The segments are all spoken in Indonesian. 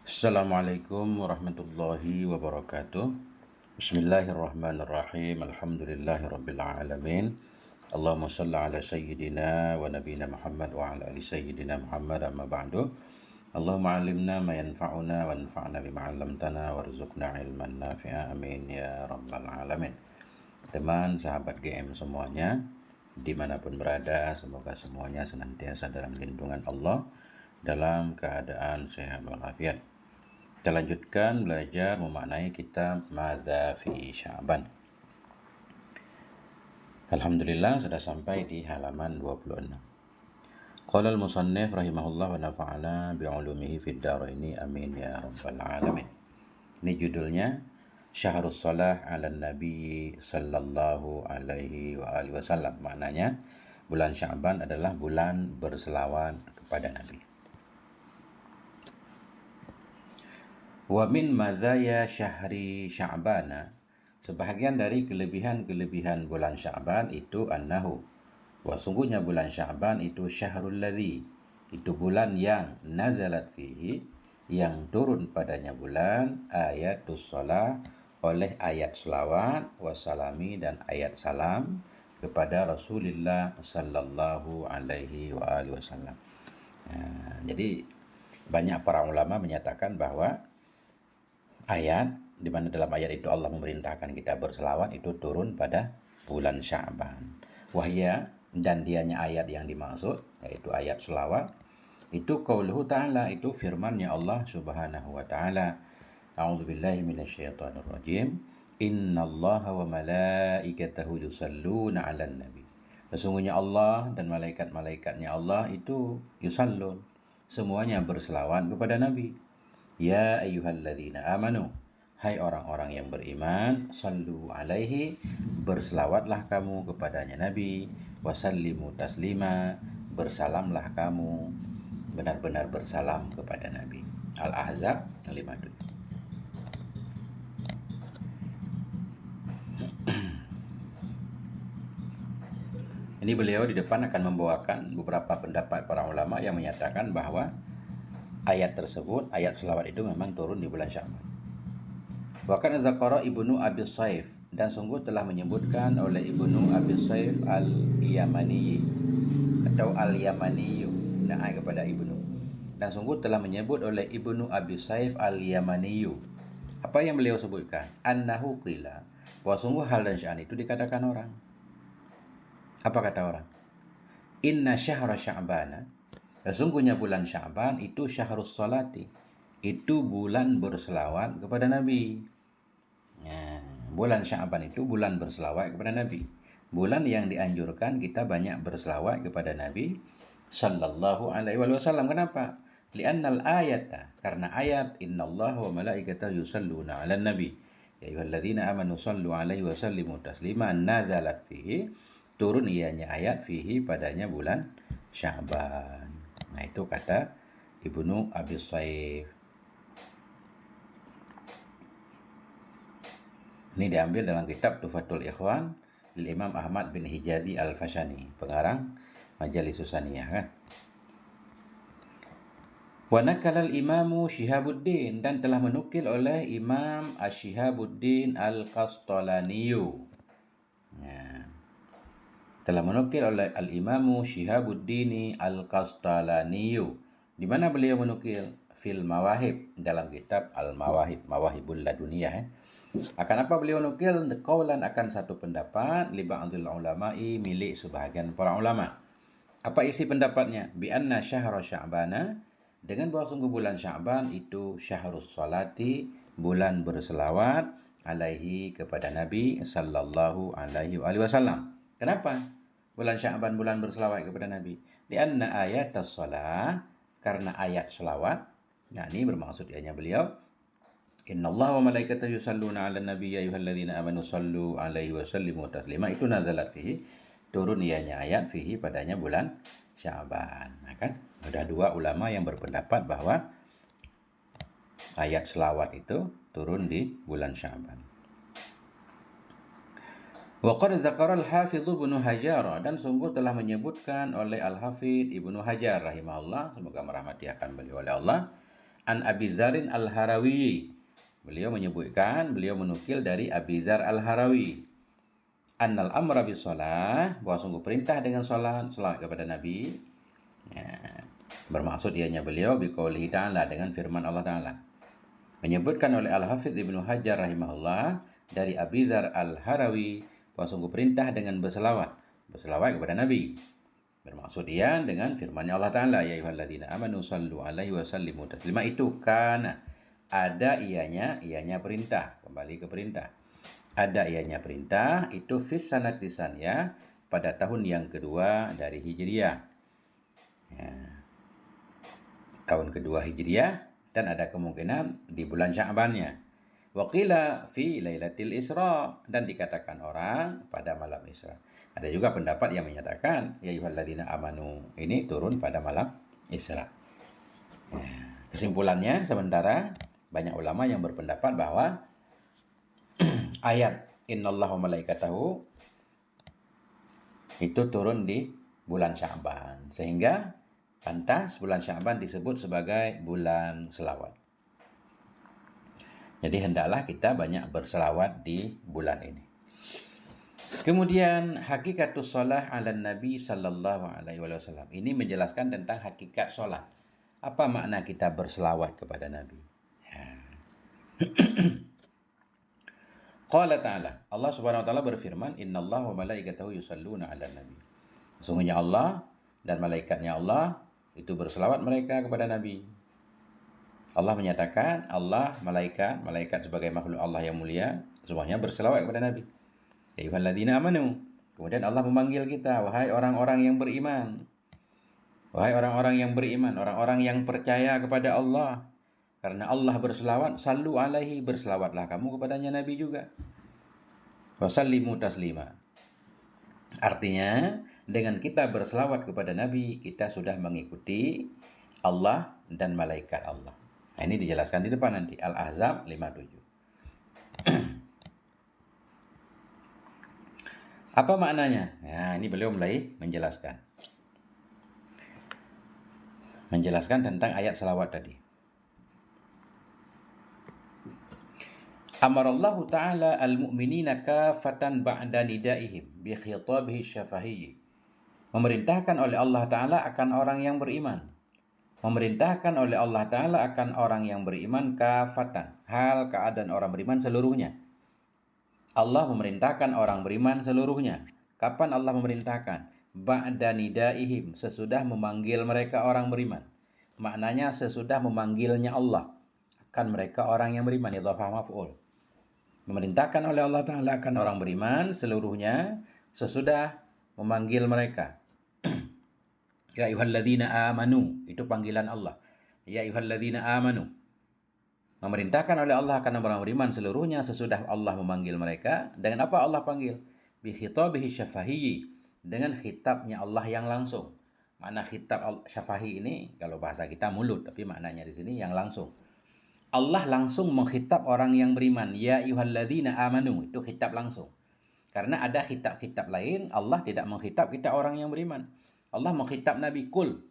Assalamualaikum warahmatullahi wabarakatuh. Bismillahirrahmanirrahim. Alhamdulillahirabbil alamin. Allahumma shalli ala sayyidina wa nabiyina Muhammad wa ala ali sayyidina Muhammad amma ba'du. Allahumma 'allimna ma yanfa'una wanfa'na bima 'allamtana warzuqna ilman nafi'a amin ya rabbal alamin. Teman sahabat GM semuanya, dimanapun berada, semoga semuanya senantiasa dalam lindungan Allah, dalam keadaan sehat walafiat. Kita lanjutkan belajar memaknai kitab Madza fi Sya'ban. Alhamdulillah sudah sampai di halaman 26. Qala al-musannif rahimahullah wa nafa'ana bi'ulumihi fid dharaini amin ya rabbal alamin. Ini judulnya Syahrus Shalah 'alan Nabi sallallahu alaihi wa alihi wasallam. Maknanya bulan Sya'ban adalah bulan berselawat kepada Nabi. Wa min mazaya syahri Sya'bana, sebahagian dari kelebihan-kelebihan bulan Sya'ban itu annahu, sungguhnya bulan Sya'ban itu syahrul ladzi, itu bulan yang nazalat fihi, yang turun padanya bulan ayatus shalah, oleh ayat selawat wassalami dan ayat salam kepada Rasulullah sallallahu alaihi wa alihi wasallam. Jadi banyak para ulama menyatakan bahwa ayat di mana dalam ayat itu Allah memerintahkan kita berselawat itu turun pada bulan Sya'ban. Wahya, dan dianya ayat yang dimaksud yaitu ayat selawat itu qauluhu ta'ala, itu firman-Nya Allah Subhanahu wa taala. A'udzubillahi minasyaitonir rajim. Innallaha wa malaikatahu yusalluna 'alan nabi. Sesungguhnya Allah dan malaikat-malaikatnya Allah itu yusallun, semuanya berselawat kepada Nabi. Ya ayyuhalladzina amanu, hai orang-orang yang beriman, sallu alaihi, berselawatlah kamu kepadanya Nabi, wasallimu taslima, bersalamlah kamu, benar-benar bersalam kepada Nabi. Al-Ahzab 57. Ini beliau di depan akan membawakan beberapa pendapat para ulama yang menyatakan bahwa ayat tersebut, ayat selawat itu memang turun di bulan Sya'ban. Wa kana zakara Ibnu Abi Saif, dan sungguh telah menyebutkan oleh Ibnu Abi Saif al-Yamani atau al-Yamani, kepada Ibnu. Dan sungguh telah menyebut oleh Ibnu Abi Saif al-Yamani. Apa yang beliau sebutkan? Annahu qila, bahwa sungguh hal dan sya'an itu dikatakan orang. Apa kata orang? Inna syahra Sya'bana, sesungguhnya bulan Sya'ban itu syahrus salati, itu bulan berselawat kepada Nabi. Bulan Sya'ban itu bulan berselawat kepada Nabi, bulan yang dianjurkan kita banyak berselawat kepada Nabi sallallahu alaihi wasallam. Kenapa? Li'annal ayata, karena ayat innallaha wa malaikatahu yusalluna 'alan nabi ya ayyuhalladzina amanu sallu alaihi wa sallimu taslima nazalat fihi, turun ianya ayat fihi padanya bulan Sya'ban. Nah, itu kata Ibnu Abi Saif. Ini diambil dalam kitab Tufatul Ikhwan lil Imam Ahmad bin Hijazi Al-Fashani, pengarang Majalis Susaniyah, kan. Wa nakalal Imamu Syihabuddin, dan telah menukil oleh Imam Asy-Syihabuddin Al-Qastalaniyu. Telah menukil oleh Al-Imamu Syihabuddin Al-Qastalaniyu. Di mana beliau menukil? Fil Mawahib, dalam kitab Al-Mawahib, Mawahibul Laduniyah. Akan apa beliau nukil? Qaulan, akan satu pendapat, li ba'dil ulama'i, milik sebahagian para ulama. Apa isi pendapatnya? Bi anna syahra Sya'bana, dengan bahwa sungguh bulan Sya'ban itu syahrus salati, bulan berselawat alaihi, kepada Nabi sallallahu alaihi wasallam. Kenapa bulan Sya'ban bulan berselawat kepada Nabi? Di anna ayatas shalah, karena ayat selawat. Nah, ini bermaksud ianya beliau, innallaha wa malaikatahu yusalluna 'alan nabi ya ayyuhalladzina amanu sallu alaihi wa sallimu taslima, itu nazalat fihi, turun ianya ayat fihi padanya bulan Sya'ban. Nah, kan ada dua ulama yang berpendapat bahwa ayat selawat itu turun di bulan Sya'ban. Wa qad dzakara al-Hafidz Ibnu Hajar, dan sungguh telah menyebutkan oleh Al-Hafidz Ibnu Hajar rahimahullah, semoga merahmati akan beliau oleh Allah, an Abi Dzarin Al-Harawi. Beliau menukil dari Abi Dzar Al-Harawi. Annal amra bis shalah, bahwa sungguh perintah dengan salat kepada Nabi. Ya, bermaksud ianya beliau biqaulihi ta'ala, dengan firman Allah Ta'ala. Menyebutkan oleh Al-Hafidz Ibnu Hajar rahimahullah dari Abi Dzar Al-Harawi bahwa sungguh perintah dengan berselawat kepada Nabi. Bermaksud ia dengan firman-Nya Allah Ta'ala, ya ayyuhalladzina amanu sallu alaihi wa sallimu taslima. Itu kana, ada ianya perintah, kembali ke perintah. Ada ianya perintah, itu fis sanad lisan, ya, pada tahun yang kedua dari Hijriah. Ya, tahun kedua Hijriah, dan ada kemungkinan di bulan Sya'bannya. Waqila fi lailatul Isra, dan dikatakan orang pada malam Isra. Ada juga pendapat yang menyatakan ya ayyuhalladzina amanu ini turun pada malam Isra. Ya, kesimpulannya sementara banyak ulama yang berpendapat bahwa ayat innallaha wa malaikatahu itu turun di bulan Sya'ban, sehingga pantas bulan Sya'ban disebut sebagai bulan selawat. Jadi hendaklah kita banyak berselawat di bulan ini. Kemudian hakikatus shalah 'alan Nabi sallallahu alaihi wasallam. Ini menjelaskan tentang hakikat salat. Apa makna kita berselawat kepada Nabi? Ya. Qala ta'ala, Allah Subhanahu wa taala berfirman, innallaha wa malaikatahu yusalluna 'alan nabi. Sesungguhnya Allah dan malaikatnya Allah itu berselawat mereka kepada Nabi. Allah menyatakan Allah, malaikat sebagai makhluk Allah yang mulia, semuanya berselawat kepada Nabi. Ya ayyuhalladzina amanu. Kemudian Allah memanggil kita, wahai orang-orang yang beriman. Wahai orang-orang yang beriman, orang-orang yang percaya kepada Allah. Karena Allah berselawat, sallu alaihi, berselawatlah kamu kepadanya Nabi juga. Wasallimu taslima. Artinya, dengan kita berselawat kepada Nabi, kita sudah mengikuti Allah dan malaikat Allah. Nah, ini dijelaskan di depan nanti, Al-Ahzab 57. Apa maknanya? Nah, ini beliau mulai menjelaskan tentang ayat selawat tadi. Amarallahu ta'ala al-mu'minina kafatan ba'da nidaihim bi khitabihi syafahiyyi. Memerintahkan oleh Allah Ta'ala akan orang yang beriman. Memerintahkan oleh Allah Ta'ala akan orang yang beriman kafatan, hal keadaan orang beriman seluruhnya. Allah memerintahkan orang beriman seluruhnya. Kapan Allah memerintahkan? Ba'da nidaihim, sesudah memanggil mereka orang beriman. Maknanya sesudah memanggilnya Allah akan mereka orang yang beriman, idhafah maf'ul. Memerintahkan oleh Allah Ta'ala akan orang beriman seluruhnya sesudah memanggil mereka. Ya ayyuhalladzina amanu, itu panggilan Allah. Ya ayyuhalladzina amanu. Memerintahkan oleh Allah akan orang beriman seluruhnya sesudah Allah memanggil mereka. Dengan apa Allah panggil? Bi khitabihi syafahiyyi, dengan khitabnya Allah yang langsung. Makna khitab syafahi ini kalau bahasa kita mulut, tapi maknanya di sini yang langsung. Allah langsung menghitab orang yang beriman. Ya ayyuhalladzina amanu, itu khitab langsung. Karena ada khitab-khitab lain, Allah tidak menghitab kita orang yang beriman. Allah menghitab Nabi, kul.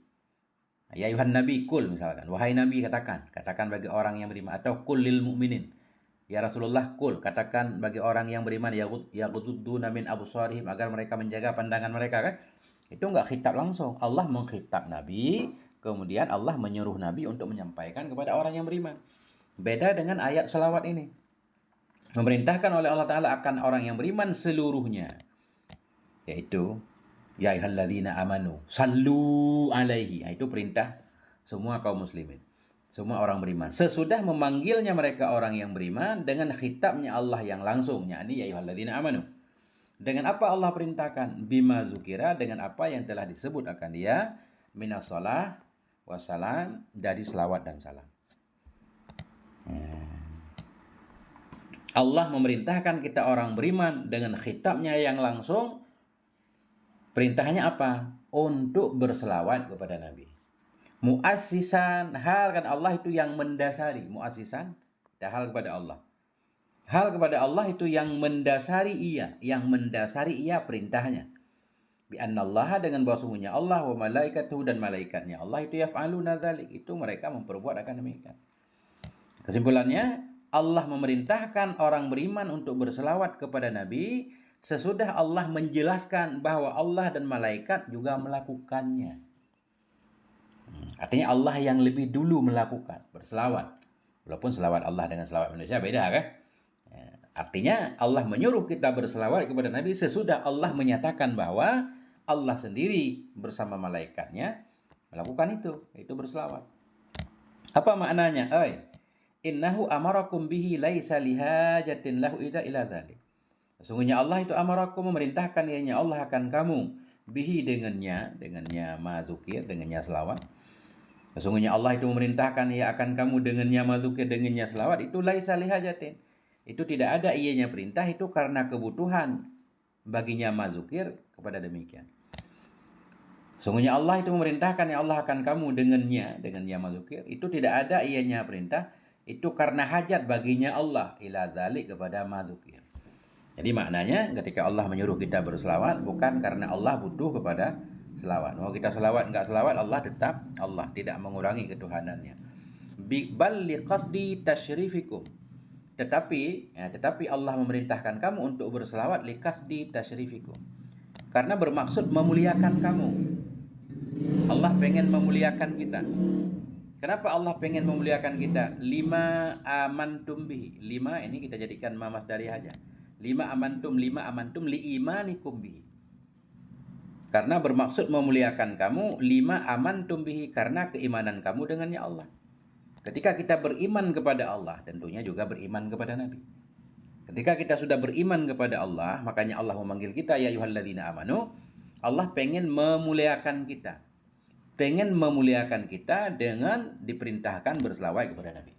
Ya ayyuhan nabi, kul misalkan. Wahai Nabi, katakan bagi orang yang beriman. Atau kul lil mu'minin. Ya Rasulullah, kul, katakan bagi orang yang beriman, yaghudduuna min absarihim, agar mereka menjaga pandangan mereka, kan? Itu enggak khitab langsung. Allah menghitab Nabi, kemudian Allah menyuruh Nabi untuk menyampaikan kepada orang yang beriman. Beda dengan ayat selawat ini. Memerintahkan oleh Allah Ta'ala akan orang yang beriman seluruhnya. Yaitu, ya ayyuhalladzina amanu, sallu alaihi. Itu perintah semua kaum muslimin. Semua orang beriman. Sesudah memanggilnya mereka orang yang beriman dengan khitabnya Allah yang langsung. Yakni, ya ayyuhalladzina amanu. Dengan apa Allah perintahkan? Bima zukira, dengan apa yang telah disebut akan dia. Minas shalah wassalam, dari selawat dan salam. Allah memerintahkan kita orang beriman dengan khitabnya yang langsung. Perintahnya apa? Untuk berselawat kepada Nabi. Muassisan, hal kan Allah itu yang mendasari. Muassisan, hal kepada Allah. Hal kepada Allah itu yang mendasari ia perintahnya. Bi annallaha, dengan bahwa sungguhnya Allah, wa malaikatuhu, dan malaikatnya Allah itu yaf'aluna dzalik, itu mereka memperbuat akan demikian. Kesimpulannya, Allah memerintahkan orang beriman untuk berselawat kepada Nabi sesudah Allah menjelaskan bahwa Allah dan malaikat juga melakukannya. Artinya Allah yang lebih dulu melakukan berselawat. Walaupun selawat Allah dengan selawat manusia beda kan? Artinya Allah menyuruh kita berselawat kepada Nabi sesudah Allah menyatakan bahwa Allah sendiri bersama malaikatnya melakukan itu berselawat. Apa maknanya? Innahu amarakum bihi laisa lihajatin lahu ila dzalik. Sesungguhnya Allah itu amarakum, memerintahkan ianya Allah akan kamu, bihi dengannya mazukir, dengannya selawat. Sesungguhnya Allah itu memerintahkan ia akan kamu dengannya mazukir, dengannya selawat, itu laisa lihajatin. Itu tidak ada ianya perintah, itu karena kebutuhan baginya mazukir kepada demikian. Sesungguhnya Allah itu memerintahkan ya Allah akan kamu dengannya mazukir, itu tidak ada ianya perintah, itu karena hajat baginya Allah ila dzalik, kepada mazukir. Jadi maknanya ketika Allah menyuruh kita berselawat bukan karena Allah butuh kepada selawat. Mau kita selawat enggak selawat, Allah tetap Allah, tidak mengurangi ketuhanannya. Bal liqasdi tasyrifikum. Tetapi Allah memerintahkan kamu untuk berselawat liqasdi tasyrifikum. Karena bermaksud memuliakan kamu. Allah pengen memuliakan kita. Kenapa Allah pengen memuliakan kita? Lima amantum bihi. Lima ini kita jadikan mamas dari aja. Lima amantum li imanikum bihi. Karena bermaksud memuliakan kamu, lima amantum bihi, karena keimanan kamu dengannya Allah. Ketika kita beriman kepada Allah, tentunya juga beriman kepada Nabi. Ketika kita sudah beriman kepada Allah, makanya Allah memanggil kita ya ayyuhalladzina amanu. Allah pengen memuliakan kita. Pengen memuliakan kita dengan diperintahkan berselawat kepada Nabi.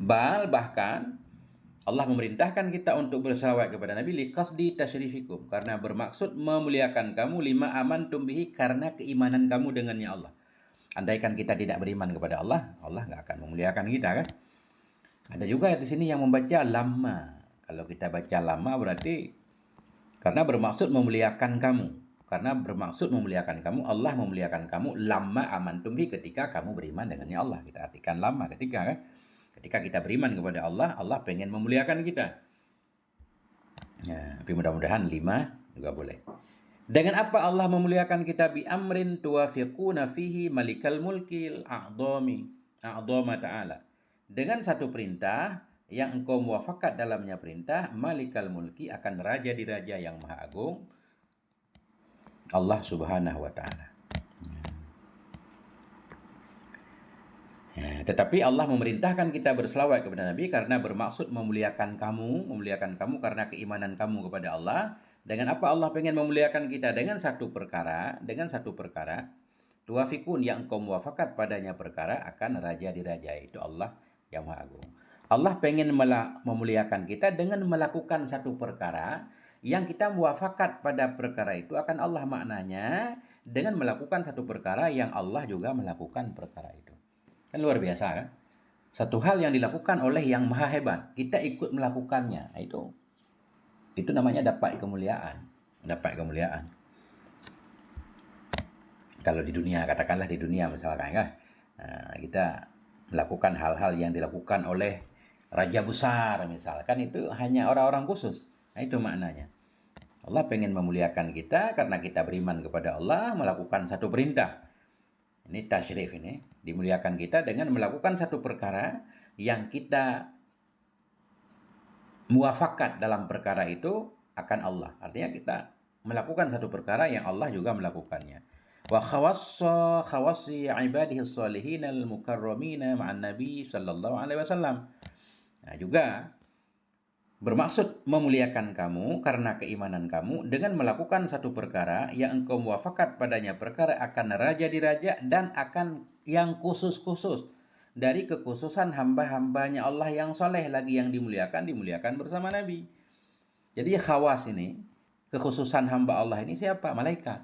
Bahkan Allah memerintahkan kita untuk berselawat kepada Nabi liqasdi tasyrifikum, karena bermaksud memuliakan kamu, lima amantum bihi, karena keimanan kamu dengannya Allah. Andaikan kita tidak beriman kepada Allah, Allah nggak akan memuliakan kita kan? Ada juga di sini yang membaca lama. Kalau kita baca lama berarti karena bermaksud memuliakan kamu. Karena bermaksud memuliakan kamu, Allah memuliakan kamu, lama amantum bihi, ketika kamu beriman dengannya Allah. Kita artikan lama ketika kan? Ketika kita beriman kepada Allah, Allah pengen memuliakan kita. Ya, tapi mudah-mudahan lima juga boleh. Dengan apa Allah memuliakan kita? Bi amrin tuwafiquna fihi malikal mulkil a'dhama ta'ala. Dengan satu perintah yang engkau muwafakat dalamnya perintah malikal mulki, akan raja di raja yang maha agung, Allah subhanahu wa ta'ala. Tetapi Allah memerintahkan kita berselawat kepada Nabi karena bermaksud memuliakan kamu karena keimanan kamu kepada Allah. Dengan apa Allah pengen memuliakan kita? Dengan satu perkara, tuwafikun, yang engkau muwafakat padanya perkara, akan raja di raja, itu Allah yang Maha Agung. Allah pengen memuliakan kita dengan melakukan satu perkara yang kita muwafakat pada perkara itu akan Allah, maknanya dengan melakukan satu perkara yang Allah juga melakukan perkara itu. Kan luar biasa kan? Satu hal yang dilakukan oleh yang maha hebat, kita ikut melakukannya. Itu namanya dapat kemuliaan. Kalau di dunia, katakanlah di dunia misalkan kan, kita melakukan hal-hal yang dilakukan oleh raja besar misalkan, itu hanya orang-orang khusus. Nah, itu maknanya. Allah pengen memuliakan kita karena kita beriman kepada Allah, melakukan satu perintah. Ini tasyrif, ini dimuliakan kita dengan melakukan satu perkara yang kita muwafakat dalam perkara itu akan Allah. Artinya kita melakukan satu perkara yang Allah juga melakukannya. Wa khawassi ibadihi sholihin al-mukarramina ma'an nabi sallallahu alaihi wasallam. Nah, juga bermaksud memuliakan kamu karena keimanan kamu dengan melakukan satu perkara yang engkau muwafakat padanya perkara akan raja di raja dan akan yang khusus-khusus dari kekhususan hamba-hambanya Allah yang soleh, lagi yang dimuliakan bersama Nabi. Jadi khawas ini, kekhususan hamba Allah ini siapa? Malaikat.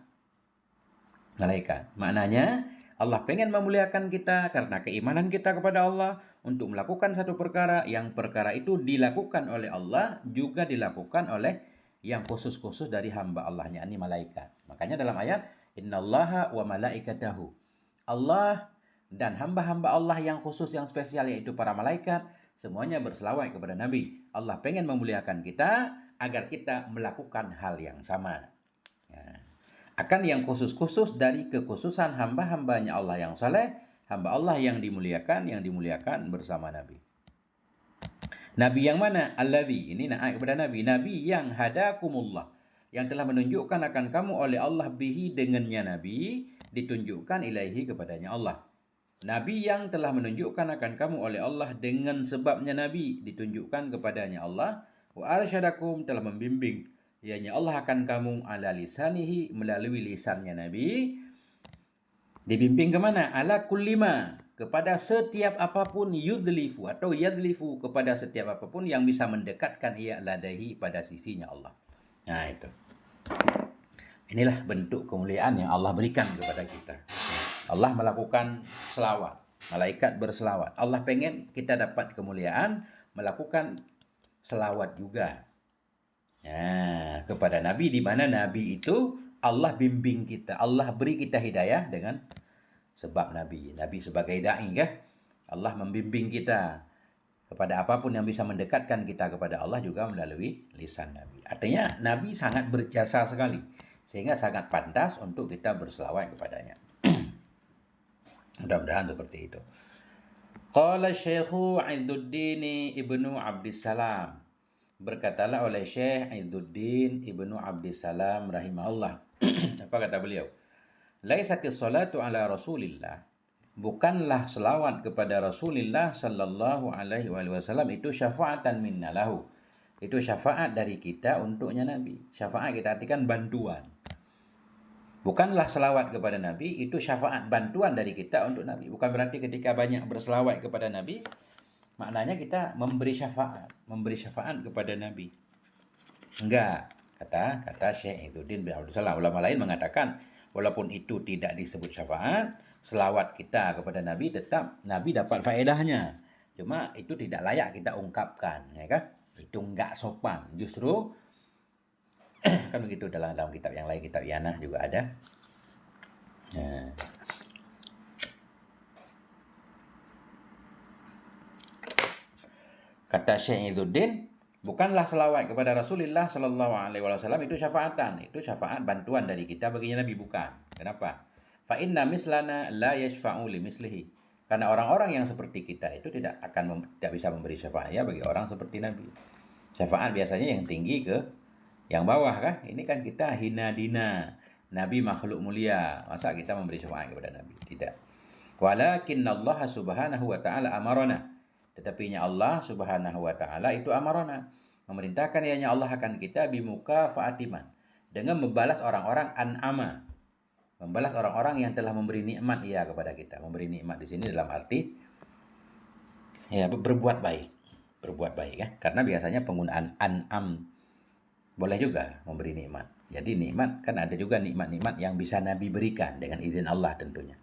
Maknanya Allah pengen memuliakan kita karena keimanan kita kepada Allah untuk melakukan satu perkara yang perkara itu dilakukan oleh Allah, juga dilakukan oleh yang khusus-khusus dari hamba Allahnya, ini malaikat. Makanya dalam ayat, innallaha wa malaikatahu. Allah dan hamba-hamba Allah yang khusus, yang spesial, yaitu para malaikat, semuanya berselawat kepada Nabi. Allah pengen memuliakan kita agar kita melakukan hal yang sama. Ya. Akan yang khusus-khusus dari kekhususan hamba-hambanya Allah yang saleh, hamba Allah yang dimuliakan bersama Nabi. Nabi yang mana? Alladzi, ini naik kepada Nabi. Nabi yang hadakumullah, yang telah menunjukkan akan kamu oleh Allah bihi, dengannya Nabi, ditunjukkan ilaihi, kepadanya Allah. Nabi yang telah menunjukkan akan kamu oleh Allah, dengan sebabnya Nabi ditunjukkan kepadanya Allah. Wa arsyadakum, telah membimbing ianya Allah akan kamu, ala lisanihi, melalui lisannya Nabi. Dibimbing kemana? Ala kullima, kepada setiap apapun, yudlifu atau yadlifu, kepada setiap apapun yang bisa mendekatkan ia ladahi, pada sisinya Allah. Nah itu. Inilah bentuk kemuliaan yang Allah berikan kepada kita. Allah melakukan selawat, malaikat berselawat. Allah pengen kita dapat kemuliaan, melakukan selawat juga. Nah, kepada Nabi, di mana Nabi itu Allah bimbing kita, Allah beri kita hidayah dengan sebab Nabi. Nabi sebagai da'i, Allah membimbing kita kepada apapun yang bisa mendekatkan kita kepada Allah juga melalui lisan Nabi. Artinya Nabi sangat berjasa sekali, sehingga sangat pantas untuk kita berselawat kepadanya. Mudah-mudahan seperti itu. Qala Syekhu Izzuddin Ibnu Abdissalam, berkatalah oleh Syekh Izzuddin Ibnu Abdissalam rahimahullah. Apa kata beliau? Laisatis salatu ala Rasulillah, bukanlah selawat kepada Rasulullah sallallahu alaihi wasallam itu syafaatan minna lahu. Itu syafaat dari kita untuknya Nabi. Syafaat kita artikan bantuan. Bukanlah selawat kepada Nabi itu syafaat, bantuan dari kita untuk Nabi. Bukan berarti ketika banyak berselawat kepada Nabi, maknanya kita memberi syafaat kepada Nabi. Enggak, kata Syekh Izzuddin bin Abdussalam. Ulama lain mengatakan, walaupun itu tidak disebut syafaat, selawat kita kepada Nabi tetap Nabi dapat faedahnya. Cuma itu tidak layak kita ungkapkan, ya kan? Itu enggak sopan. Justru kan begitu, dalam kitab yang lain, kitab Yanah juga ada. Kata Syekh Izzuddin, bukanlah selawat kepada Rasulullah sallallahu alaihi wasallam itu syafaatan, itu syafaat bantuan dari kita baginya Nabi, bukan. Kenapa? Fa inna mislana la yashfa'u li mislihi. Karena orang-orang yang seperti kita itu tidak bisa memberi syafaat ya bagi orang seperti Nabi. Syafaat biasanya yang tinggi ke yang bawah, kan? Ini kan kita hina dina, Nabi makhluk mulia, masa kita memberi syafaat kepada Nabi? Tidak. Walakinnallaha subhanahu wa ta'ala amarona, tetapinya Allah subhanahu wa ta'ala itu amarona, memerintahkan ianya Allah akan kita bimuka fa'atiman, dengan membalas orang-orang an'ama, membalas orang-orang yang telah memberi nikmat ia kepada kita. Memberi nikmat di sini dalam arti ya berbuat baik ya. Karena biasanya penggunaan an'am boleh juga memberi nikmat. Jadi nikmat kan ada juga nikmat-nikmat yang bisa Nabi berikan dengan izin Allah tentunya.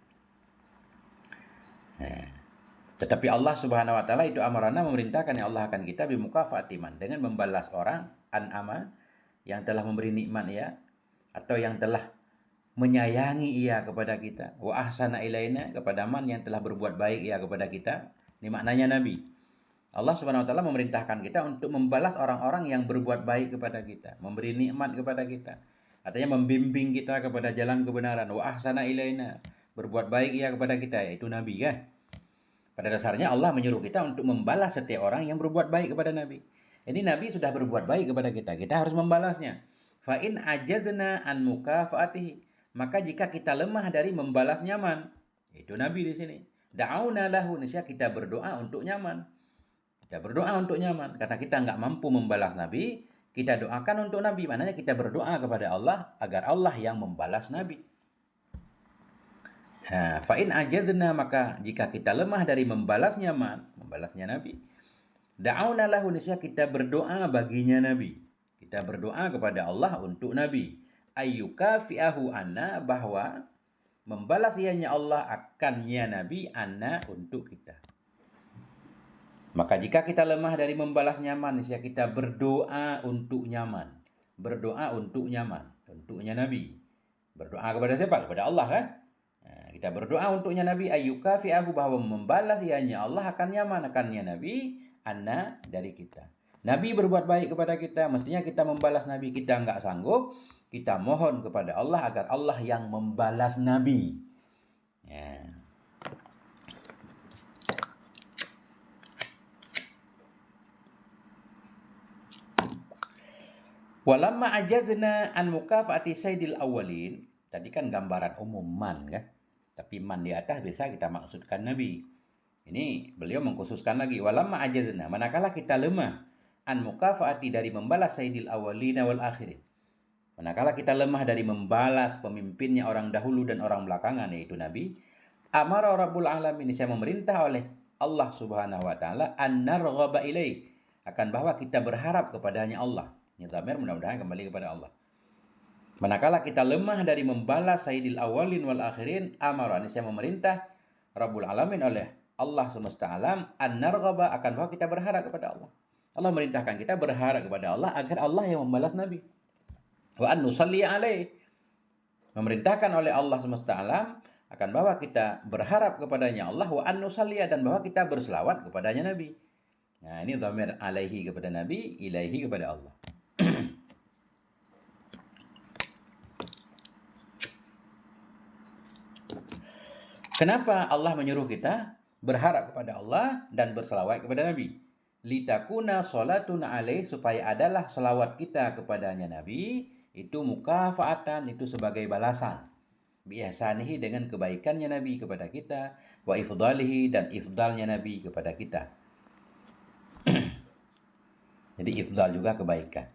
Tetapi Allah subhanahu wa ta'ala itu amarana, memerintahkan yang Allah akan kita bimukafatiman, dengan membalas orang an'ama yang telah memberi nikmat ya, atau yang telah menyayangi ia kepada kita. Wa ahsana ilaina, kepada man yang telah berbuat baik ia kepada kita. Ini maknanya Nabi. Allah subhanahu wa ta'ala memerintahkan kita untuk membalas orang-orang yang berbuat baik kepada kita, memberi nikmat kepada kita. Artinya membimbing kita kepada jalan kebenaran. Wa ahsana ilaina, berbuat baik ia kepada kita, yaitu Nabi, kan? Pada dasarnya Allah menyuruh kita untuk membalas setiap orang yang berbuat baik kepada Nabi. Ini Nabi sudah berbuat baik kepada kita harus membalasnya. Fa in ajazna an mukafaatihi, maka jika kita lemah dari membalas nyaman, itu Nabi di sini. Da'auna lahu, niscaya kita berdoa untuk nyaman. Kita berdoa untuk nyaman, karena kita nggak mampu membalas Nabi, kita doakan untuk Nabi. Maknanya kita berdoa kepada Allah agar Allah yang membalas Nabi. Fa in ajadna, maka jika kita lemah dari membalasnya Nabi, da'auna lahu, niscaya kita berdoa baginya Nabi. Kita berdoa kepada Allah untuk Nabi. Ayyukafi'ahu anna, bahwa membalas ianya Allah akannya Nabi anna, untuk kita. Maka jika kita lemah dari membalas nyaman, niscaya kita berdoa untuk nyaman. berdoa untuknya untuknya Nabi. Berdoa kepada siapa? Kepada Allah kan? Nah, kita berdoa untuknya Nabi ayyukafi'ahu, bahwa membalas ianya Allah akan akannya Nabi anna dari kita. Nabi berbuat baik kepada kita, mestinya kita membalas Nabi. Kita nggak sanggup, kita mohon kepada Allah agar Allah yang membalas Nabi. Ya. Walamma ajazna an mukafati sayyidil awwalin. Tadi kan gambaran umum man kan. Tapi man di atas bisa kita maksudkan Nabi. Ini beliau mengkhususkan lagi. Walamma ajazna, manakala kita lemah an mukafati, dari membalas sayyidil awwalina wal akhirin. Manakala kita lemah dari membalas pemimpinnya orang dahulu dan orang belakangan, yaitu Nabi, amara rabbul alamin, saya memerintah oleh Allah Subhanahu wa taala an narghaba ilaih, akan bahwa kita berharap kepadanya Allah. Ini dhamir mudah-mudahan kembali kepada Allah. Manakala kita lemah dari membalas sayyidil awalin wal akhirin, amara, ini saya memerintah Rabbul Alamin oleh Allah semesta alam, an-narghaba, akan bahwa kita berharap kepada Allah. Allah merintahkan kita berharap kepada Allah agar Allah yang membalas Nabi. Wa an nusalli alaih, memerintahkan oleh Allah semesta alam akan bahwa kita berharap kepadanya Allah, wa an nusalli, dan bahwa kita berselawat kepadanya Nabi. Nah, ini dhamir alaihi kepada Nabi, ilaihi kepada Allah. Kenapa Allah menyuruh kita berharap kepada Allah dan berselawat kepada Nabi? Litakuna sholatuna alaih, supaya adalah selawat kita kepadanya Nabi itu mukafaatan, itu sebagai balasan. Bi'ihsanihi, dengan kebaikannya Nabi kepada kita, wa ifdalihi, dan ifdalnya Nabi kepada kita. Jadi ifdal juga kebaikan.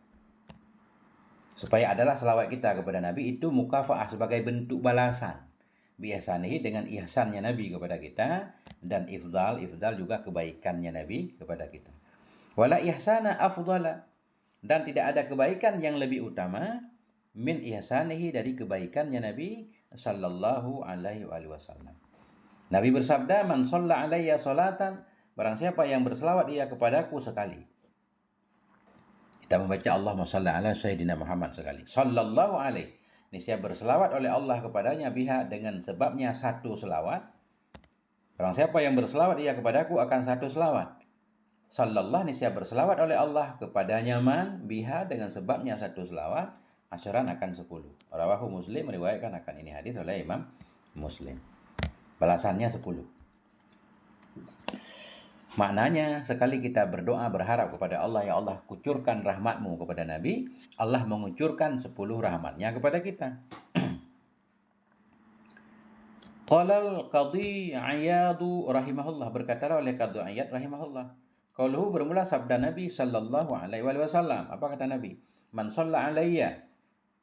Supaya adalah selawat kita kepada Nabi itu mukafaah, sebagai bentuk balasan. Bi'ihsanihi, dengan ihsannya Nabi kepada kita, dan ifdal juga kebaikannya Nabi kepada kita. Wala ihsana afdala, dan tidak ada kebaikan yang lebih utama min ihsanihi, dari kebaikannya Nabi sallallahu alaihi wasallam. Nabi bersabda, man shalla alayya salatan, barang siapa yang berselawat ia kepadaku sekali. Kita membaca Allahumma shalli ala sayyidina Muhammad sekali. Sallallahu alaihi, ini saya berselawat oleh Allah kepadanya, biha, dengan sebabnya satu selawat. Barang siapa yang berselawat ia kepadaku akan satu selawat. Sallallahu, ini saya berselawat oleh Allah kepadanya, man, biha, dengan sebabnya satu selawat, asyaran, akan 10. Rawahu Muslim, meriwayatkan akan ini hadis oleh Imam Muslim. Balasannya 10. Maknanya, sekali kita berdoa berharap kepada Allah, ya Allah kucurkan rahmatmu kepada Nabi, Allah mengucurkan 10 rahmatnya kepada kita. Qalal Qadhi Iyadu rahimahullah, berkata oleh Qadhi Iyad rahimahullah, qauluhu, bermula sabda Nabi sallallahu alaihi wasallam. Apa kata Nabi? Man shalla alayya,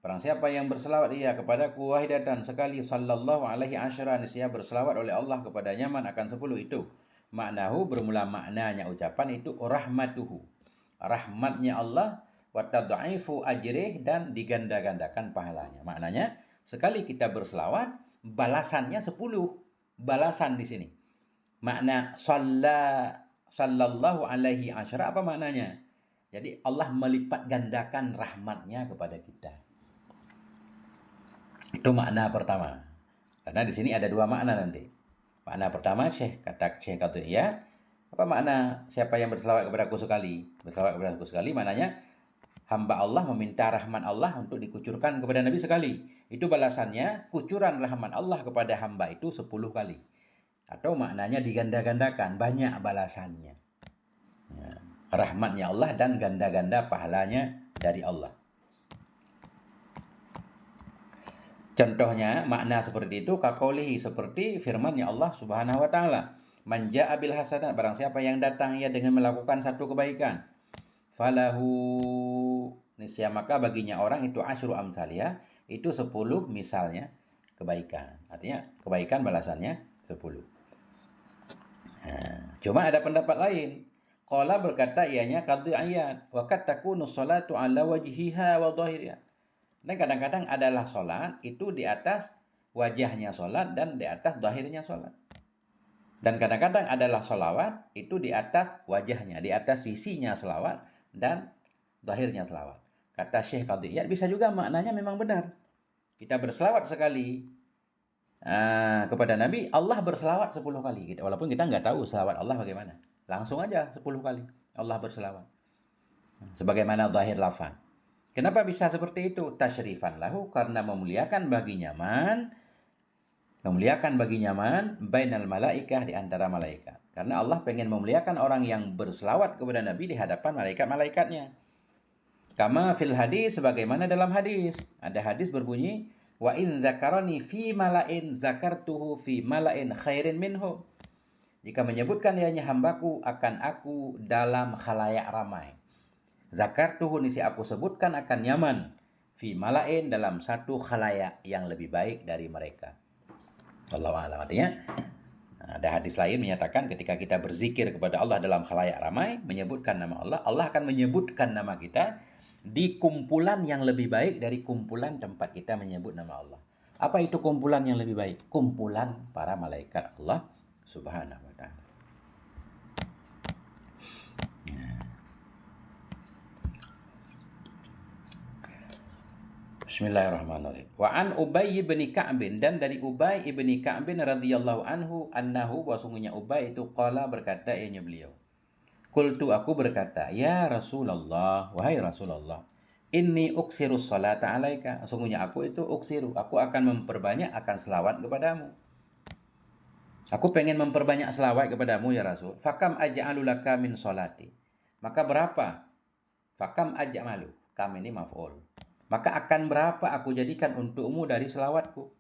barang siapa yang berselawat ia kepadaku wahidatan sekali, sallallahu alaihi asyara, niscaya berselawat oleh Allah kepadanya man akan 10 itu. Maknahu, bermula maknanya ucapan itu, rahmatuhu, rahmatnya Allah, wa tad'ifu ajrih, dan diganda-gandakan pahalanya. Maknanya, sekali kita berselawat, balasannya 10. Balasan di sini. Makna sallallahu alaihi asyara, apa maknanya? Jadi Allah melipat gandakan rahmatnya kepada kita. Itu makna pertama. Karena di sini ada 2 makna nanti. Makna pertama, Syekh kata ya, apa makna siapa yang berselawat kepadaku sekali? Berselawat kepadaku sekali, maknanya hamba Allah meminta rahmat Allah untuk dikucurkan kepada Nabi sekali. Itu balasannya, kucuran rahmat Allah kepada hamba itu 10 kali. Atau maknanya diganda-gandakan, banyak balasannya. Ya, rahmatnya Allah dan ganda-ganda pahalanya dari Allah. Contohnya makna seperti itu, kaqaulihi, seperti firman-Nya Allah Subhanahu wa taala, man jaa bil hasanah, barang siapa yang datang ia dengan melakukan satu kebaikan, falahu, niscaya maka baginya orang itu asyru amsalia, itu 10 misalnya kebaikan. Artinya kebaikan balasannya 10. Nah, cuma ada pendapat lain. Qala, berkata ianya Qadhi Iyad, wa kad takunu sholatu ala wajhiha wa dhahiriha. Dan kadang-kadang adalah sholat itu di atas wajahnya sholat dan di atas zahirnya sholat. Dan kadang-kadang adalah sholawat itu di atas wajahnya, di atas sisinya sholawat dan zahirnya sholawat. Kata Syekh Qadhi Iyad, bisa juga maknanya memang benar. Kita berselawat sekali kepada Nabi, Allah berselawat 10 kali. Walaupun kita nggak tahu selawat Allah bagaimana. Langsung aja 10 kali Allah berselawat. Sebagaimana zahir lafaz. Kenapa bisa seperti itu? Tasyrifan lahu, karena memuliakan bagi nyaman bainal malaikah, di antara malaikat. Karena Allah pengen memuliakan orang yang berselawat kepada Nabi di hadapan malaikat-malaikatnya. Kama fil hadis, sebagaimana dalam hadis. Ada hadis berbunyi, wa in dzakarani fi malain zakartuhu fi malain khairin minhu. Jika menyebutkan ianya hambaku akan aku dalam khalayak ramai. Zakartuhu, nisi aku sebutkan akan nyaman. Fi malain, dalam satu khalayak yang lebih baik dari mereka. Wallahu a'lam. Artinya ada hadis lain menyatakan ketika kita berzikir kepada Allah dalam khalayak ramai, menyebutkan nama Allah, Allah akan menyebutkan nama kita di kumpulan yang lebih baik dari kumpulan tempat kita menyebut nama Allah. Apa itu kumpulan yang lebih baik? Kumpulan para malaikat Allah Subhanahu wa ta'ala. Bismillahirrahmanirrahim. Wa an Ubay bin Ka'b, dan dari Ubay bin Ka'b radhiyallahu anhu, annahu, sungguhnya Ubay itu qala, berkata ianya beliau. Qultu, aku berkata, ya Rasulullah, wahai Rasulullah, inni uksiru salata alaika, sungguhnya aku itu uksiru, aku akan memperbanyak akan selawat kepadamu. Aku pengen memperbanyak selawat kepadamu ya Rasul. Fakam aj'alu laka min salati. Maka berapa? Fakam aj'alu. Kam ini maf'ul. Maka akan berapa aku jadikan untukmu dari selawatku?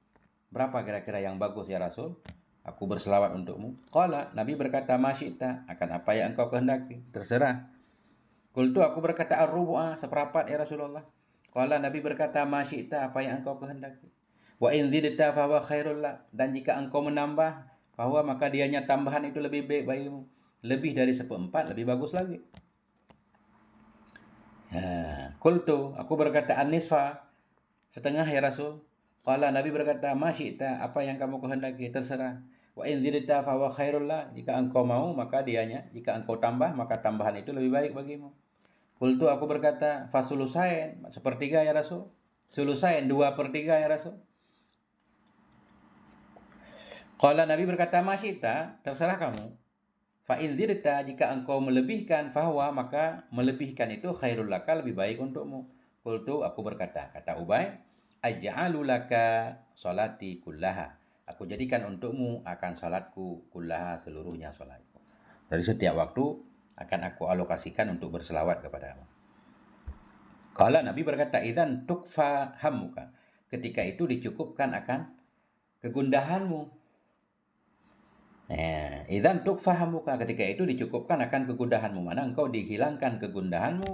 Berapa kira-kira yang bagus ya Rasul? Aku berselawat untukmu. Qala, Nabi berkata, masyita, akan apa yang engkau kehendaki, terserah. Qultu, aku berkata, ar-rubu'a, seperempat ya Rasulullah. Qala, Nabi berkata, masyita, apa yang engkau kehendaki. Wa in zidta fa huwa khairul lak, dan jika engkau menambah, bahwa maka dianya tambahan itu lebih baik bagimu. Lebih dari seperempat, lebih bagus lagi. Qultu, aku berkata, an-nisfa, setengah ya Rasul. Qala, Nabi berkata, masyita, apa yang kamu kehendaki, terserah. Wa in zidta fa huwa khairul lak, jika engkau mau maka dianya, jika engkau tambah maka tambahan itu lebih baik bagimu. Qultu, aku berkata, fasulusain, sepertiga ya Rasul. Sulusain, 2/3 ya Rasul. Qala, Nabi berkata, masyita, terserah kamu. Fa in zidta, jika engkau melebihkan, fahuwa, maka melebihkan itu khairul laka, lebih baik untukmu. Qultu, aku berkata, kata Ubay, aj'alu laka salati kullaha, aku jadikan untukmu akan salatku kullaha, seluruhnya salatku. Dari setiap waktu akan aku alokasikan untuk berselawat kepadamu. Qala, Nabi berkata, idzan tukfa hammuka, ketika itu dicukupkan akan kegundahanmu. Idzan tukfahamuka, ketika itu dicukupkan akan kegundahanmu, mana engkau dihilangkan kegundahanmu,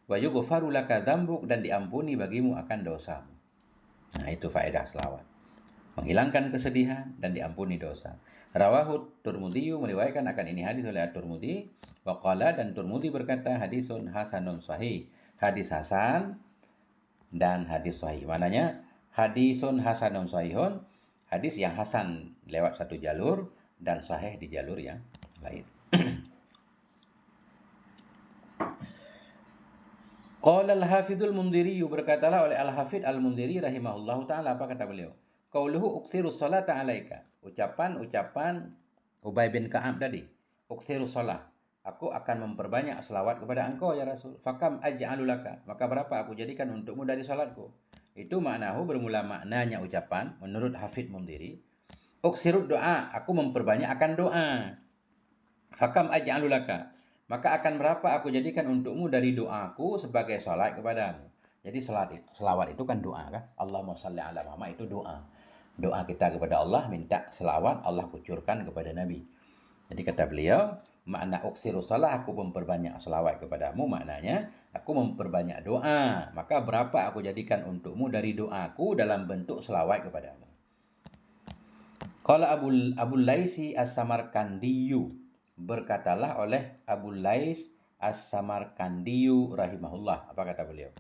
wa yughfaru laka dzambuk, dan diampuni bagimu akan dosamu. Nah, itu faedah selawat. Menghilangkan kesedihan dan diampuni dosa. Rawahu Turmudi, meriwayatkan akan ini hadis oleh At-Turmudi, wa qala, dan Turmudi berkata, hadisun hasanun sahih, hadis hasan dan hadis sahih. Mananya hadisun hasanun sahihun, hadis yang hasan lewat satu jalur dan sahih di jalur yang lain. Qala al-Hafidhul Mundhiri, berkatalah oleh Al-Hafidh Al-Mundhiri rahimahullahu taala, apa kata beliau? Qauluhu uksirus salata alaika, ucapan Ubay bin Ka'ab tadi, uksirus salat, aku akan memperbanyak selawat kepada engkau ya Rasul. Fakam aj'alu laka, maka berapa aku jadikan untukmu dari salatku. Itu maknahu, bermula maknanya ucapan menurut Hafidh Mundhiri, uksirud doa, aku memperbanyak akan doa. Fakam aj'alu laka, maka akan berapa aku jadikan untukmu dari doaku sebagai salat kepadamu. Jadi selawat itu kan doa kan? Allahumma shalli ala Muhammad, itu doa. Doa kita kepada Allah, minta selawat, Allah kucurkan kepada Nabi. Jadi kata beliau, makna uksiru salat, aku memperbanyak selawat kepadamu, maknanya aku memperbanyak doa. Maka berapa aku jadikan untukmu dari doaku dalam bentuk selawat kepadamu. Qala Abul Laisi As-Samarkandiyu, berkatalah oleh Abul Lais As-Samarkandiyu rahimahullah, apa kata beliau?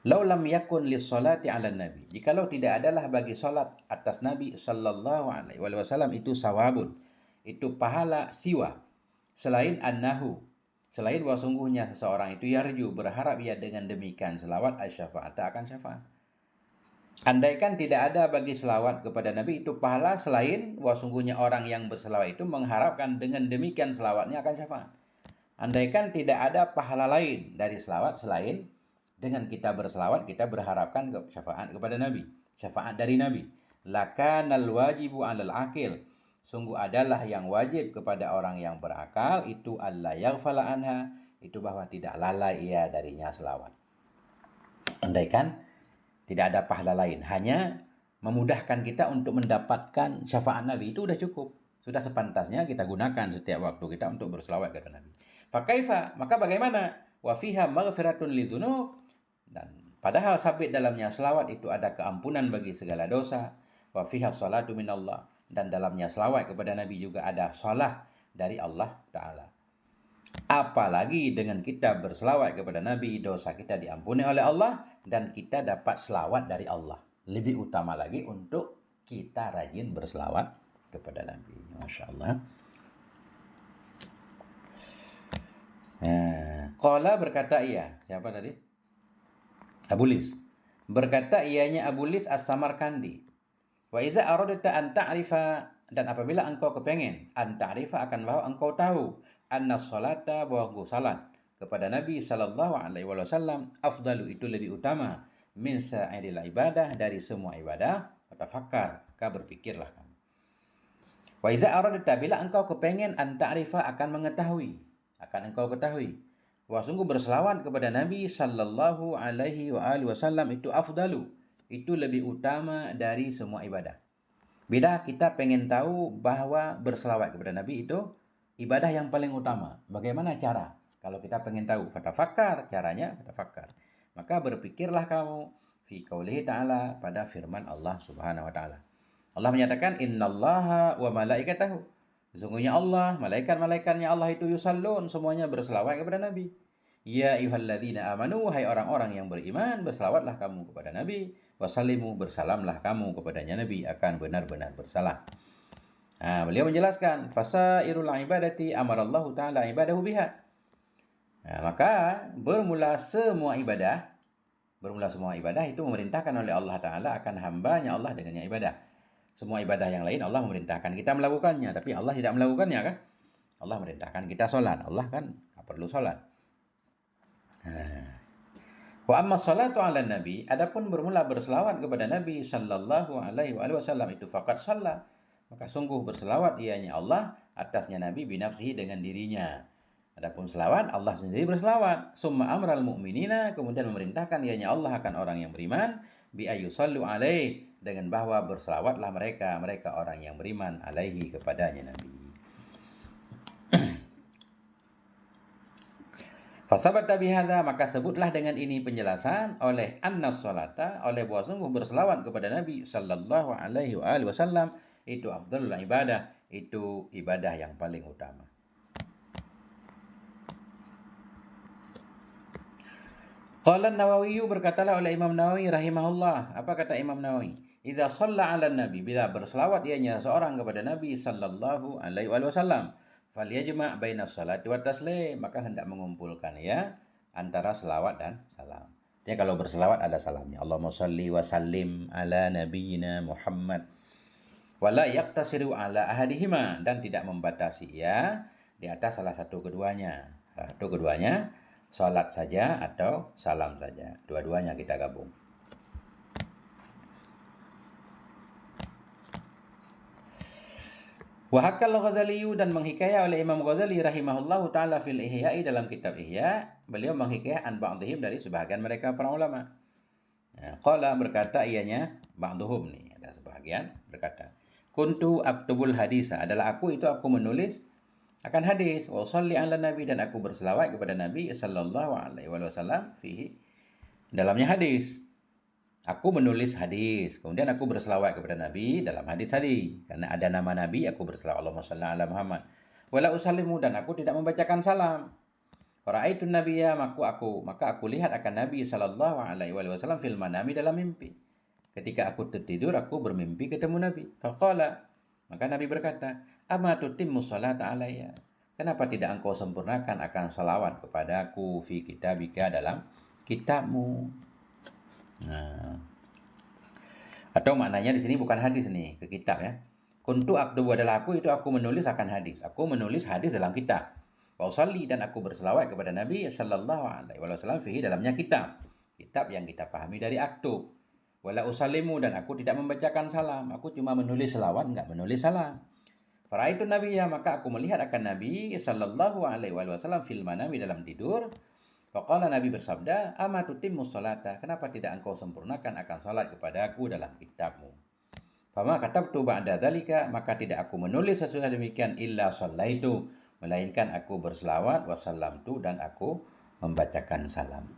Lau lam yakun lis-salati 'alan nabi, jikalau tidak adalah bagi salat atas Nabi sallallahu alaihi wasallam itu sawabun, itu pahala siwa, selain annahu, Selain bahwa sungguhnya seseorang itu yarju, berharap ia dengan demikian selawat asy-syafa'ata akan syafaat. Andaikan tidak ada bagi selawat kepada Nabi itu pahala, selain bahwa sungguhnya orang yang berselawat itu mengharapkan dengan demikian selawatnya akan syafaat. Andaikan tidak ada pahala lain dari selawat selain dengan kita berselawat kita berharapkan syafaat kepada Nabi, syafaat dari Nabi. Lakanal wajibu 'alal aqil, sungguh adalah yang wajib kepada orang yang berakal itu alla yaghfala anha, itu bahwa tidak lalai ia darinya selawat. Andaikan tidak ada pahala lain, hanya memudahkan kita untuk mendapatkan syafaat Nabi, itu sudah cukup. Sudah sepantasnya kita gunakan setiap waktu kita untuk berselawat kepada Nabi. Fakaifa, maka bagaimana? Wa fiha maghfiratun lidzunub, dan padahal sabit dalamnya selawat itu ada keampunan bagi segala dosa. Wa fiha salatu minallah, dan dalamnya selawat kepada Nabi juga ada salah dari Allah Ta'ala. Apalagi dengan kita berselawat kepada Nabi, dosa kita diampuni oleh Allah dan kita dapat selawat dari Allah. Lebih utama lagi untuk kita rajin berselawat kepada Nabi. Masya Allah. Qala berkata ia. Siapa tadi? Abu Lis. Berkata ianya Abu Lis As-Samarkandi. Wa iza aradta an ta'rifa, dan apabila engkau kepengen an ta'rifa akan bahwa engkau tahu anna salata, bahwa salat kepada Nabi sallallahu alaihi wasallam afdalu, itu lebih utama min sa'iril ibadah, dari semua ibadah, tafakkar, maka berpikirlah kamu. Wa iza aradta, bila engkau kepengen an ta'rifa akan mengetahui, akan engkau ketahui bahwa sungguh berselawat kepada Nabi sallallahu alaihi wasallam itu afdalu, itu lebih utama dari semua ibadah. Bila kita pengen tahu bahwa berselawat kepada Nabi itu ibadah yang paling utama, bagaimana cara? Kalau kita pengen tahu, fatafakkar, caranya fatafakkar. Maka berpikirlah kamu fi qaulihi ta'ala, pada firman Allah Subhanahu wa taala. Allah menyatakan innallaha wa malaikatahu, sesungguhnya Allah, malaikat-malaikatnya Allah itu yusallun, semuanya berselawat kepada Nabi. Ya ayyuhalladzina amanu, hai orang-orang yang beriman, berselawatlah kamu kepada Nabi, wasallimu, bersalamlah kamu kepadanya Nabi, akan benar-benar bersalam. Beliau menjelaskan fasairul ibadati amarallahu ta'ala ibadahu biha. Maka bermula semua ibadah itu memerintahkan oleh Allah Ta'ala akan hambanya Allah dengannya ibadah. Semua ibadah yang lain Allah memerintahkan kita melakukannya, tapi Allah tidak melakukannya kan? Allah merintahkan kita sholat, Allah kan nggak perlu sholat. Wa amma salatu ala nabi, adapun bermula berselawat kepada Nabi sallallahu alaihi wasallam itu faqad shalla, maka sungguh berselawat ianya Allah atasnya Nabi binafsihi, dengan dirinya. Adapun selawat Allah sendiri berselawat. Summa amral mu'minina, kemudian memerintahkan ianya Allah akan orang yang beriman bi ayyusallu alaihi, dengan bahwa berselawatlah mereka orang yang beriman alaihi, kepadanya Nabi. Fasabata bihadza, maka sebutlah dengan ini penjelasan oleh annas salata, oleh bahwa sungguh berselawat kepada Nabi sallallahu alaihi wasallam itu afdalul ibadah, itu ibadah yang paling utama. Qala An-Nawawi, berkatalah oleh Imam Nawawi rahimahullah, apa kata Imam Nawawi? Idza shalla 'ala Nabi, bila berselawat ianya seorang kepada Nabi sallallahu alaihi wasallam, falyajma' baina salati wa taslim, maka hendak mengumpulkan ya antara selawat dan salam. Jadi kalau berselawat ada salamnya. Allahumma shalli wa sallim ala nabiyyina Muhammad. Wala yaqtasiru ala ahadihima, dan tidak membatasi ya di atas salah satu keduanya. Satu keduanya salat saja atau salam saja. Dua-duanya kita gabung. Wa hakal Ghazali, dan menghikayah oleh Imam Ghazali rahimahullahu taala fil Ihya'i, dalam kitab Ihya, beliau menghikayah an ba'dihim, dari sebahagian mereka para ulama. Qala, berkata ianya ba'duhum, nih ada sebahagian berkata, kuntu aktubul hadisa, adalah aku menulis akan hadis, wa sholli ala nabi, dan aku berselawat kepada Nabi sallallahu alaihi wasallam fihi, dalamnya hadis. Aku menulis hadis, kemudian aku berselawat kepada Nabi dalam hadis tadi. Karena ada nama Nabi, aku berselawat Allahumma shalli ala Muhammad. Wala usallimu, dan aku tidak membacakan salam. Ra'aitun nabiyya, maka aku lihat akan Nabi sallallahu alaihi wasallam fil manami, dalam mimpi. Ketika aku tertidur, aku bermimpi ketemu Nabi. Faqala, maka Nabi berkata, ama tutimmu sholata alayya, kenapa tidak engkau sempurnakan akan salawat kepadaku fi kitabika dalam kitabmu. Nah, atau maknanya di sini bukan hadis nih, ke kitab ya. Kuntu aktubu adalah aku, itu aku menulis akan hadis. Aku menulis hadis dalam kitab. Wa usalli, dan aku berselawat kepada Nabi sallallahu alaihi wasallam fihi dalamnya kitab. Kitab yang kita pahami dari aktub. Wala usallimu, dan aku tidak membacakan salam. Aku cuma menulis selawat, enggak menulis salam. Faraitu nabiyya, maka aku melihat akan Nabi sallallahu alaihi wasallam fil manami dalam tidur. Faqala, Nabi bersabda, ama tutimmu salata, kenapa tidak engkau sempurnakan akan salat kepada aku dalam kitabmu. Fama katabtu ba'da dzalika, maka tidak aku menulis sesudah demikian illa shallaitu, melainkan aku berselawat wa sallamtu, dan aku membacakan salam.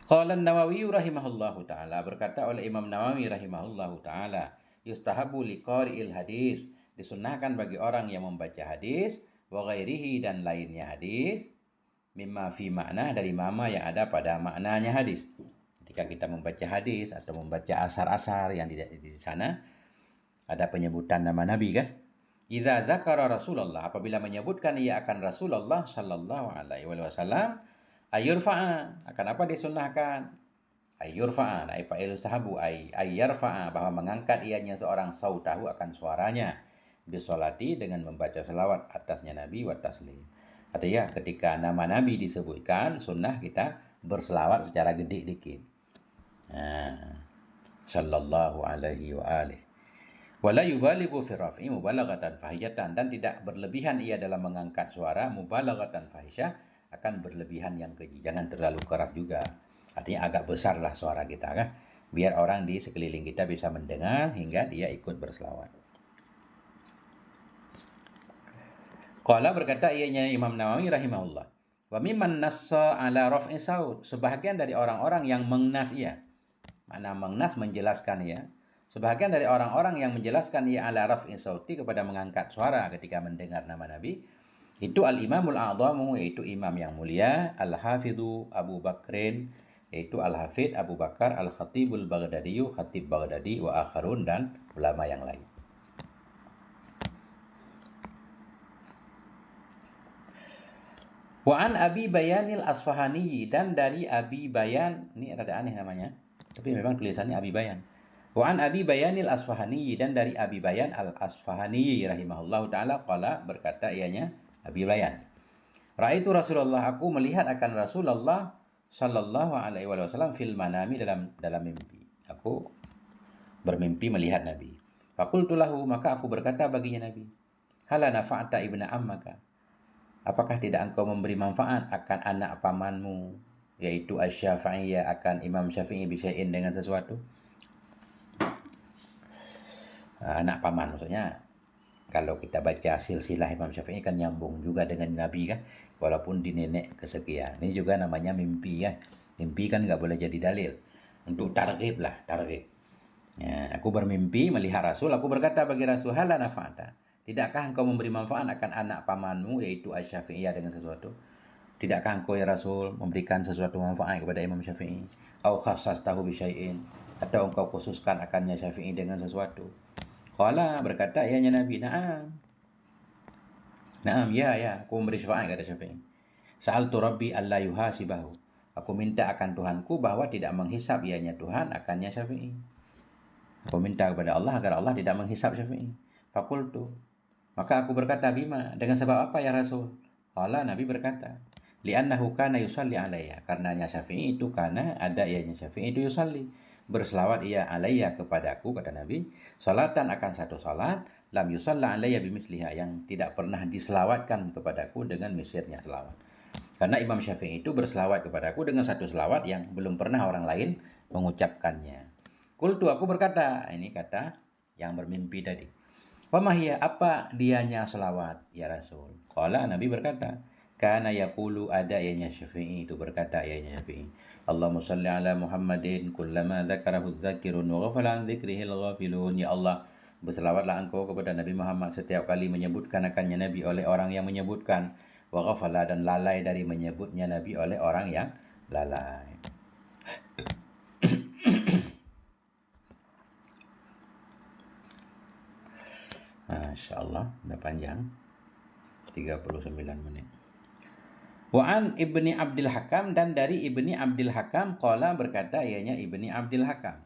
Qala an-Nawawi rahimahullahu taala, berkata oleh Imam Nawawi rahimahullahu taala, yustahabu liqari'il hadis, disunnahkan bagi orang yang membaca hadis, wa ghairihi, dan lainnya hadis, mimma fi makna, dari mama yang ada pada maknanya hadis. Ketika kita membaca hadis atau membaca asar-asar yang di sana ada penyebutan nama Nabi kan? Idza zakara Rasulullah, apabila menyebutkan ia akan Rasulullah sallallahu alaihi wasallam, ayurfa'a, akan apa disunnahkan? Ayurfa'a, ai fa'il sahabu, ayarfa'a, bahwa mengangkat ianya seorang sautahu, akan suaranya, bisolati, dengan membaca selawat atasnya Nabi wa taslim. Artinya ketika nama Nabi disebutkan, sunnah kita berselawat secara gede dikit. Sallallahu alaihi wa alihi. Wala yubalighu fi raf'i mubalaghatan fahiyatan, dan tidak berlebihan ia dalam mengangkat suara mubalaghatan fahisyah, akan berlebihan yang keji. Jangan terlalu keras juga. Artinya agak besarlah suara kita kan, biar orang di sekeliling kita bisa mendengar hingga dia ikut berselawat. Qala, berkata ianya Imam Nawawi rahimahullah, wa mimman nassa ala raf'i saut, sebahagian dari orang-orang yang mengnas ia. Mana mengnas, menjelaskan ya. Sebahagian dari orang-orang yang menjelaskan ia ala raf'i sauti, kepada mengangkat suara ketika mendengar nama Nabi, itu al-imamul a'zamu, yaitu imam yang mulia, al-hafidhu Abu Bakrin, yaitu al-hafidh Abu Bakar, al-khatibul Baghdadiyu, khatib Baghdadi, wa akharun, dan ulama yang lain. Wa an Abi Bayanil Asfahani, dan dari Abi Bayan, ini rada aneh namanya, tapi memang tulisannya Abi Bayan. Wa an Abi Bayanil Asfahani, dan dari Abi Bayan al-Asfahani rahimahullahu taala, qala, berkata ianya Abi Bayan, ra'aitu Rasulullah, aku melihat akan Rasulullah sallallahu alaihi wasallam fil manami, dalam mimpi. Aku bermimpi melihat Nabi. Faqultu lahu, maka aku berkata baginya Nabi, hala nafa'ta ibna ammaka, apakah tidak engkau memberi manfaat akan anak pamanmu, yaitu Asy-Syafi'iyah, akan Imam Syafi'i, bisyai'in, dengan sesuatu. Anak paman maksudnya, kalau kita baca silsilah Imam Syafi'i kan nyambung juga dengan Nabi kan, walaupun di nenek kesekian. Ini juga namanya mimpi ya. Mimpi kan nggak boleh jadi dalil. Untuk targhib lah, targhib. Ya, aku bermimpi melihat Rasul, aku berkata bagi Rasul, hala nafa'ta, tidakkah engkau memberi manfaat akan anak pamanmu, yaitu Asy-Syafi'iyah, dengan sesuatu? Tidakkah engkau ya Rasul memberikan sesuatu manfaat kepada Imam Syafi'i? Au khassastahu bisyai'in, atau engkau khususkan akannya Syafi'i dengan sesuatu? Qala, berkata ianya Nabi, na'am. Na'am, ya, aku memberi syafaat kepada Syafi'i. Sa'altu Rabbi alla yuhasibahu, aku minta akan Tuhanku bahwa tidak menghisap ianya Tuhan akannya Syafi'i. Aku minta kepada Allah agar Allah tidak menghisap Syafi'i. Faqultu, maka aku berkata, bima, dengan sebab apa ya Rasul? Qala, Nabi berkata, li'annahu kana yusalli alayya, karenanya Syafi'i itu, karena ada ianya Syafi'i itu yusalli, berselawat ia alayya kepadaku, kata Nabi, salatan, akan satu salat, lam yusalla alayya bimisliha, yang tidak pernah diselawatkan kepadaku dengan misirnya selawat. Karena Imam Syafi'i itu berselawat kepadaku dengan satu selawat yang belum pernah orang lain mengucapkannya. Qultu, aku berkata, ini kata yang bermimpi tadi, wa mahya, apa dianya selawat ya Rasul? Qala, Nabi berkata, kana yaqulu, ada ianya Syafi'i itu berkata ianya Syafi'i, Allahumma salli ala Muhammadin kullama dzakarahu dzakirun wa ghafala an dzikrihil ghafilun. Ya Allah, berselawatlah engkau kepada Nabi Muhammad setiap kali menyebutkan akannya Nabi oleh orang yang menyebutkan, wa ghafala, dan lalai dari menyebutnya Nabi oleh orang yang lalai. Masya Allah, udah panjang. 39 menit. Wa an Ibni Abdul Hakam, dan dari Ibni Abdul Hakam qala berkata ianya Ibni Abdul Hakam.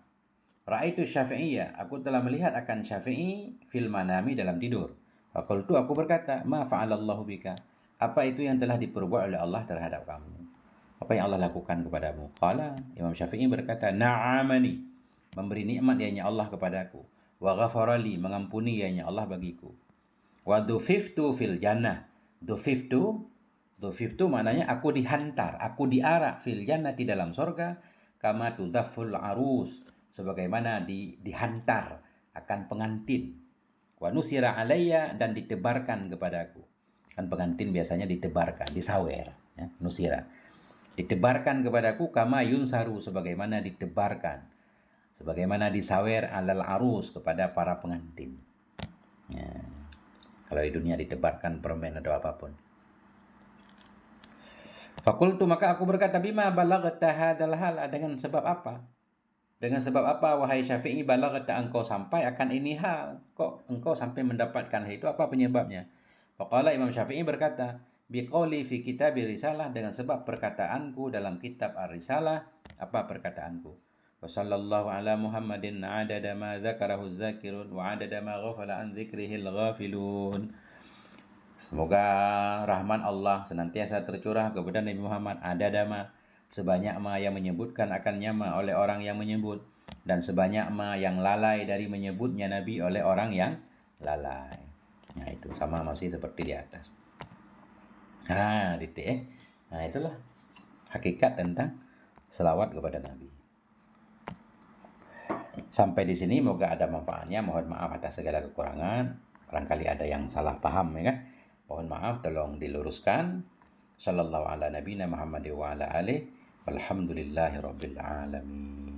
Ra'aitu Syafi'iyya, aku telah melihat akan Syafi'i fil manami dalam tidur. Faqultu, aku berkata, ma fa'alallahu bika? Apa itu yang telah diperbuat oleh Allah terhadap kamu? Apa yang Allah lakukan kepadamu? Qala, Imam Syafi'i berkata, na'amani, memberi nikmat ianya Allah kepadaku. Wa ghafarali, mengampuni ianya Allah bagiku. Wa dhufiftu fil jannah. Dhufiftu maknanya aku dihantar, aku diarak fil jannah di dalam sorga, kama tudhafful arus, sebagaimana dihantar akan pengantin. Wa nusira alayya, dan ditebarkan kepadaku. Kan pengantin biasanya ditebarkan, disawer, ya, nusira. Ditebarkan kepadaku kama yunsaru, sebagaimana ditebarkan, sebagaimana disawer alal arus kepada para pengantin. Ya. Kalau di dunia ditebarkan permen atau apapun. Fakultu, maka aku berkata, bima balagta hadzal hal, dengan sebab apa? Dengan sebab apa wahai Syafi'i balagta, engkau sampai akan ini hal? Kok engkau sampai mendapatkan hal itu? Apa penyebabnya? Faqala, Imam Syafi'i berkata, biqauli fi kitab risalah, dengan sebab perkataanku dalam kitab ar-risalah. Apa perkataanku? Wa sallallahu ala Muhammadin adada ma dzakarahu dzakirun wa adada ma ghafala an dzikrihil ghafilun. Semoga rahmat Allah senantiasa tercurah kepada Nabi Muhammad adadama, sebanyak ma yang menyebutkan akannya ma oleh orang yang menyebut, dan sebanyak ma yang lalai dari menyebutnya Nabi oleh orang yang lalai. Nah itu sama masih seperti di atas. Titik. Nah itulah hakikat tentang selawat kepada Nabi. Sampai di sini moga ada manfaatnya. Mohon maaf atas segala kekurangan. Barangkali ada yang salah paham, ya kan? Mohon maaf, tolong diluruskan. Sallallahu ala nabiyina Muhammad wa ala alihi. Walhamdulillahi rabbil alamin.